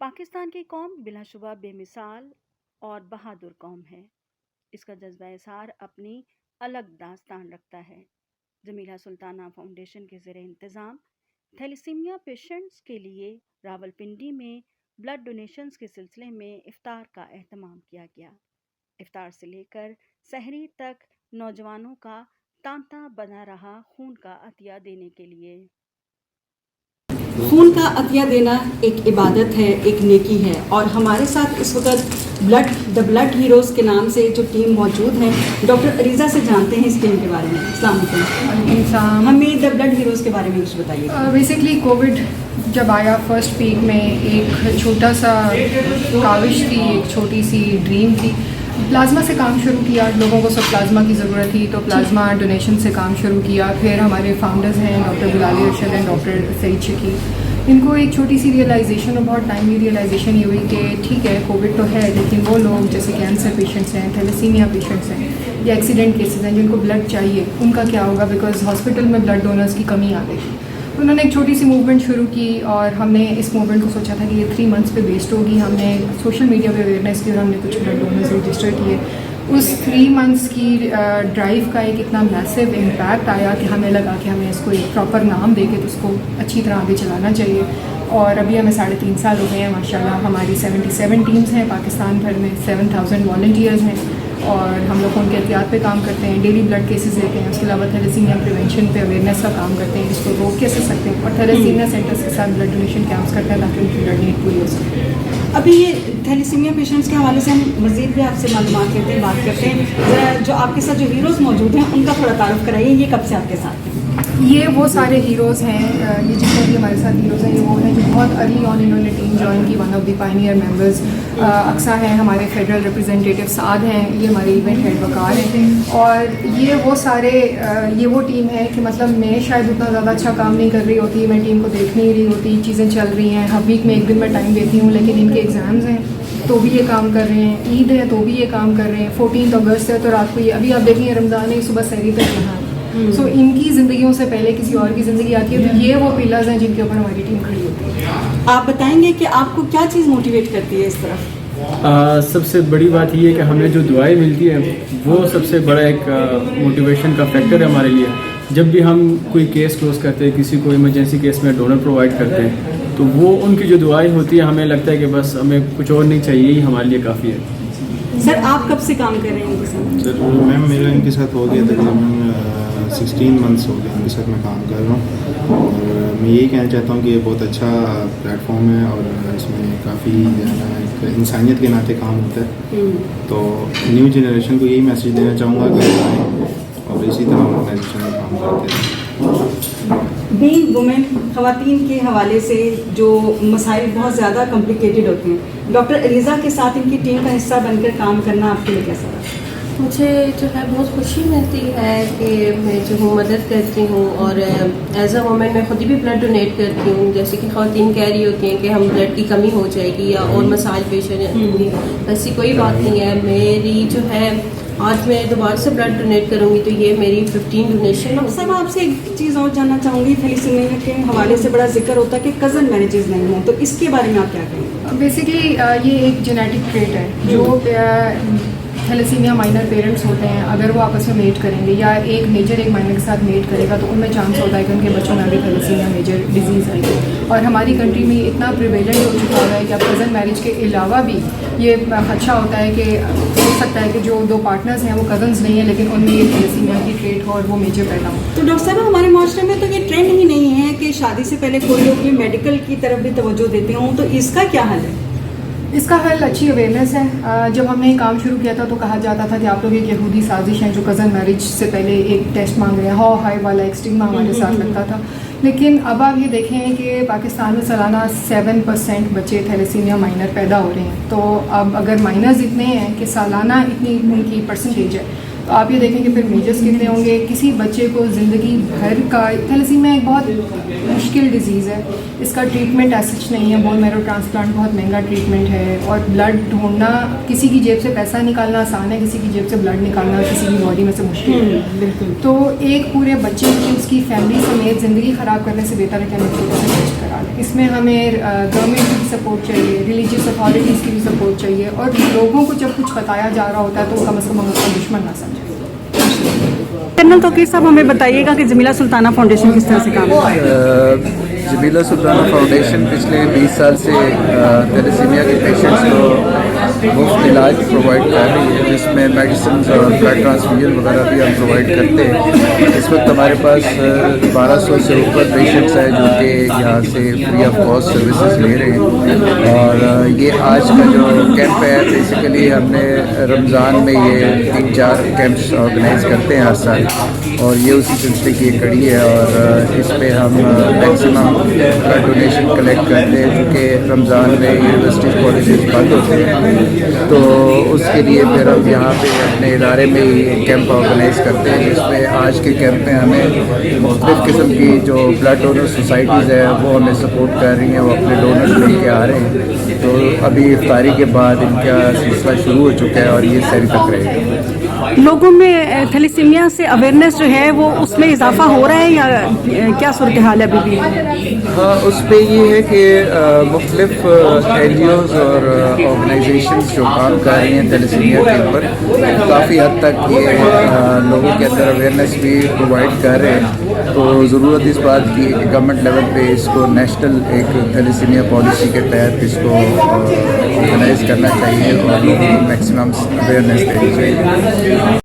پاکستان کی قوم بلا شبہ بے مثال اور بہادر قوم ہے. اس کا جذبہ اظہار اپنی الگ داستان رکھتا ہے. جمیلہ سلطانہ فاؤنڈیشن کے زیر انتظام تھیلیسیمیا پیشنٹس کے لیے راولپنڈی میں بلڈ ڈونیشنز کے سلسلے میں افطار کا اہتمام کیا گیا. افطار سے لے کر سحری تک نوجوانوں کا تانتا بنا رہا خون کا عطیہ دینے کے لیے. خون کا عطیہ دینا ایک عبادت ہے، ایک نیکی ہے، اور ہمارے ساتھ اس وقت دا بلڈ ہیروز کے نام سے جو ٹیم موجود ہیں. ڈاکٹر عریضہ سے جانتے ہیں اس ٹیم کے بارے میں. السلام علیکم. ہمیں دا بلڈ ہیروز کے بارے میں کچھ بتائیے. بیسکلی کووڈ جب آیا فرسٹ پیک میں ایک چھوٹا سا کاوش تھی، ایک چھوٹی سی ڈریم تھی. پلازما سے کام شروع کیا، لوگوں کو سب پلازما کی ضرورت تھی تو پلازما ڈونیشن سے کام شروع کیا. پھر ہمارے فاؤنڈرز ہیں doctor Bilal Arshad and doctor Saeed Shakeel. ان کو ایک چھوٹی سی ریئلائزیشن اور بہت ٹائملی ریئلائزیشن یہ ہوئی کہ ٹھیک ہے کووڈ تو ہے، لیکن وہ لوگ جیسے کینسر پیشنٹس ہیں، تھیلیسیمیا پیشنٹس ہیں یا ایکسیڈنٹ کیسز ہیں جن کو بلڈ چاہیے، ان کا کیا ہوگا، بیکاز ہاسپٹل میں بلڈ ڈونرز کی کمی آ گئی. انہوں نے ایک چھوٹی سی موومنٹ شروع کی اور ہم نے اس موومنٹ کو سوچا تھا کہ یہ 3 منتھس پہ بیسڈ ہوگی. ہم نے سوشل میڈیا پہ اویئرنیس کی اور ہم نے کچھ بلڈ ڈونرز رجسٹر کیے. اس 3 منتھس کی ڈرائیو کا ایک اتنا میسو امپیکٹ آیا کہ ہمیں لگا کہ ہمیں اس کو ایک پراپر نام دے کے تو اس کو اچھی طرح آگے چلانا چاہیے. اور ابھی ہمیں 3.5 سال ہو گئے ہیں ماشاء اللہ. ہماری 77 ٹیمز ہیں پاکستان بھر میں، 7000 والنٹیئرز ہیں اور ہم لوگ ان کے احتیاط پہ کام کرتے ہیں. ڈیلی بلڈ کیسز لیتے ہیں. اس کے علاوہ تھیلیسیمیا پریونشن پہ اویئرنیس کا کام کرتے ہیں، اس کو روک کیسے سکتے ہیں، اور تھیلیسیمیا سینٹرز کے ساتھ بلڈ ڈونیشن کیمپس کرتے ہیں تاکہ ان کی بلڈ نیڈ پوری ہو سکے. ابھی یہ تھیلیسیمیا پیشنٹس کے حوالے سے ہم مزید بھی آپ سے معلومات لیتے ہیں، بات کرتے ہیں. ذرا جو آپ کے ساتھ جو ہیروز موجود ہیں ان کا تھوڑا تعارف کرائیے. یہ کب سے آپ کے ساتھ ہیں؟ یہ وہ سارے ہیروز ہیں، یہ جتنے بھی ہمارے ساتھ ہیروز ہیں یہ وہ ہیں جو بہت ارلی آن انہوں نے ٹیم جوائن کی. One of the pioneer members Aqsa ہیں، ہمارے فیڈرل ریپرزینٹیٹیو سعد ہیں، یہ ہمارے ایونٹ ہیڈ وقار ہیں. اور یہ وہ سارے یہ وہ ٹیم ہے کہ مطلب میں شاید اتنا زیادہ اچھا کام نہیں کر رہی ہوتی، میں ٹیم کو دیکھ نہیں رہی ہوتی، چیزیں چل رہی ہیں. ہر ویک میں 1 دن میں ٹائم دیتی ہوں، لیکن ان کے ایگزامز ہیں تو بھی یہ کام کر رہے ہیں، عید ہے تو بھی یہ کام کر رہے ہیں، 14 اگست ہے تو رات کو یہ ابھی آپ دیکھیں رمضان ہے صبح سحری تک یہاں. سو ان کی زندگیوں سے پہلے کسی اور کی زندگی آتی ہے تو یہ وہ پلرز ہیں جن کے اوپر ہماری ٹیم کھڑی ہوتی ہے. آپ بتائیں گے کہ آپ کو کیا چیز موٹیویٹ کرتی ہے اس طرف؟ سب سے بڑی بات یہ ہے کہ ہمیں جو دعائیں ملتی ہیں وہ سب سے بڑا ایک موٹیویشن کا فیکٹر ہے ہمارے لیے. جب بھی ہم کوئی کیس کلوز کرتے ہیں، کسی کو ایمرجنسی کیس میں ڈونر پرووائڈ کرتے ہیں، تو وہ ان کی جو دعائیں ہوتی ہیں ہمیں لگتا ہے کہ بس ہمیں کچھ اور نہیں چاہیے، ہی ہمارے لیے کافی ہے. سر آپ کب سے کام کر رہے ہیں ان کے ساتھ؟ سر میم میرا ان کے ساتھ ہو گیا تقریباً 16 منتھس ہو گئے ان کے ساتھ میں کام کر رہا ہوں. اور میں یہی کہنا چاہتا ہوں کہ یہ بہت اچھا پلیٹ فارم ہے اور اس میں کافی جو ہے نا ایک انسانیت کے ناطے کام ہوتا ہے. تو نیو جنریشن کو یہی میسیج دینا چاہوں گا کہ آئیں اور اسی طرح آرگنائزیشن میں کام کرتے ہیں. بینگ وومن، خواتین کے حوالے سے جو مسائل بہت زیادہ کمپلیکیٹڈ ہوتے ہیں، ڈاکٹر عریضہ کے ساتھ ان کی ٹیم کا حصہ بن کر کام کرنا آپ کے لیے کیسا رہا؟ مجھے جو ہے بہت خوشی ملتی ہے کہ میں جو ہوں مدد کرتی ہوں، اور ایز اے وومن میں خود بھی بلڈ ڈونیٹ کرتی ہوں. جیسے کہ خواتین کہہ رہی ہوتی ہیں کہ ہم بلڈ کی کمی ہو جائے گی یا اور مسائل پیش آ جائیں گی، ایسی کوئی بات نہیں ہے. میری جو ہے آج میں دوبارہ سے بلڈ ڈونیٹ کروں گی تو یہ میری 15 ڈونیشن. سر آپ سے ایک چیز اور جاننا چاہوں گی، تھیلیسیمیا کے حوالے سے بڑا ذکر ہوتا ہے کہ کزن میرجز نہیں ہیں، تو اس کے بارے میں آپ کیا کہیں گے؟ بیسکلی یہ ایک جینیٹک ٹریٹ ہے. جو تھیلیسیمیا مائنر پیرنٹس ہوتے ہیں اگر وہ آپس میں میٹ کریں گے یا ایک میجر ایک مائنر کے ساتھ میٹ کرے گا تو ان میں چانس ہوتا ہے کہ ان کے بچوں میں بھی تھیلیسیمیا میجر ڈیزیز آئے گی. اور ہماری کنٹری میں اتنا پریویلنٹ ہو چکا ہوا ہے کہ اب کزن میرج کے علاوہ بھی یہ خدشہ ہوتا ہے کہ ہو سکتا ہے کہ جو 2 پارٹنرز ہیں وہ کزنز نہیں ہیں لیکن ان میں یہ تھیلیسیمیا کی ٹریٹ ہو اور وہ میجر پیدا ہو. تو ڈاکٹر صاحب ہمارے معاشرے میں تو یہ ٹرینڈ ہی نہیں ہے کہ شادی سے پہلے کوئی لوگ یہ میڈیکل کی طرف بھی توجہ دیتے ہوں، تو اس کا کیا حل ہے؟ اس کا حل اچھی اویئرنیس ہے. جب ہم نے کام شروع کیا تھا تو کہا جاتا تھا کہ آپ لوگ ایک یہودی سازش ہیں جو کزن میرج سے پہلے ایک ٹیسٹ مانگ رہے ہیں، ہاؤ ہائی والا ایک اسٹگما ہمارے ساتھ لگتا تھا. لیکن اب آپ یہ دیکھیں کہ پاکستان میں سالانہ 7% بچے تھیلیسیمیا مائنر پیدا ہو رہے ہیں. تو اب اگر مائنرز اتنے ہیں کہ سالانہ اتنی ان کی پرسنٹیج ہے تو آپ یہ دیکھیں کہ پھر میجرز کتنے ہوں گے. کسی بچے کو زندگی بھر کا تھیلیسیمیا ایک بہت مشکل ڈیزیز ہے، اس کا ٹریٹمنٹ ایسا نہیں ہے. بون میرو ٹرانسپلانٹ بہت مہنگا ٹریٹمنٹ ہے اور بلڈ ڈھونڈنا، کسی کی جیب سے پیسہ نکالنا آسان ہے، کسی کی جیب سے بلڈ نکالنا کسی کی باڈی میں سے مشکل ہے. بالکل. تو ایک پورے بچے کی اس کی فیملی سمیت زندگی خراب کرنے سے بہتر ہے کہ ہم اس کو چلا لیں. اس میں ہمیں گورنمنٹ کی بھی سپورٹ چاہیے, ریلیجیس اتھارٹیز کی بھی سپورٹ چاہیے, اور لوگوں کو جب کچھ بتایا جا رہا ہوتا ہے تو کم از کم ہم اس کا دشمن نہ سمجھیں. کرنل توقیر صاحب, ہمیں بتائیے گا کہ جمیلہ سلطانہ فاؤنڈیشن کس طرح سے کام کرتا ہے؟ جمیلہ سلطانہ فاؤنڈیشن پچھلے 20 سال سے تیلیسیمیا کے پیشنٹس کو مفت علاج پرووائڈ کر رہی ہے, جس میں میڈیسنز اور بلڈ ٹرانسفیوژن وغیرہ بھی ہم پرووائڈ کرتے ہیں. اس وقت ہمارے پاس 1200 سے اوپر پیشنٹس ہیں جو کہ یہاں سے فری آف کاسٹ سروسز لے رہے ہیں. اور یہ آج کا جو کیمپ ہے, بیسیکلی ہم نے رمضان میں یہ 3-4 کیمپس آرگنائز کرتے ہیں ہر سال, اور یہ اسی سلسلے کی ایک کڑی ہے. اور اس پہ ہم میکسیمم بلڈ ڈونیشن کلیکٹ کرتے ہیں, کیونکہ رمضان میں یونیورسٹیز کالجز بند ہوتے ہیں, تو اس کے لیے پھر ہم یہاں پہ اپنے ادارے میں ہی کیمپ آرگنائز کرتے ہیں, جس میں آج کے کیمپ میں ہمیں مختلف قسم کی جو بلڈ ڈونر سوسائٹیز ہیں وہ ہمیں سپورٹ کر رہی ہیں, وہ اپنے ڈونرز لے کے آ رہے ہیں. تو ابھی افطاری کے بعد ان کا سلسلہ شروع ہو چکا ہے اور یہ سیل تک رہے گا. لوگوں میں تھیلیسیمیا سے اویئرنیس جو ہے وہ اس میں اضافہ ہو رہا ہے یا کیا صورتحال ہے ابھی بھی؟ ہاں, اس پہ یہ ہے کہ مختلف این جی اوز اور آرگنائزیشنز جو کام کر رہی ہیں تیلیسیمیا کے اوپر, کافی حد تک یہ لوگوں کے اندر اویئرنیس بھی پرووائڈ کر رہے ہیں. تو ضرورت اس بات کی کہ گورنمنٹ لیول پہ اس کو نیشنل ایک تیلیسیمیا پالیسی کے تحت اس کو آرگنائز کرنا چاہیے اور لوگوں کو میکسیمم اویئرنیس دینی چاہیے.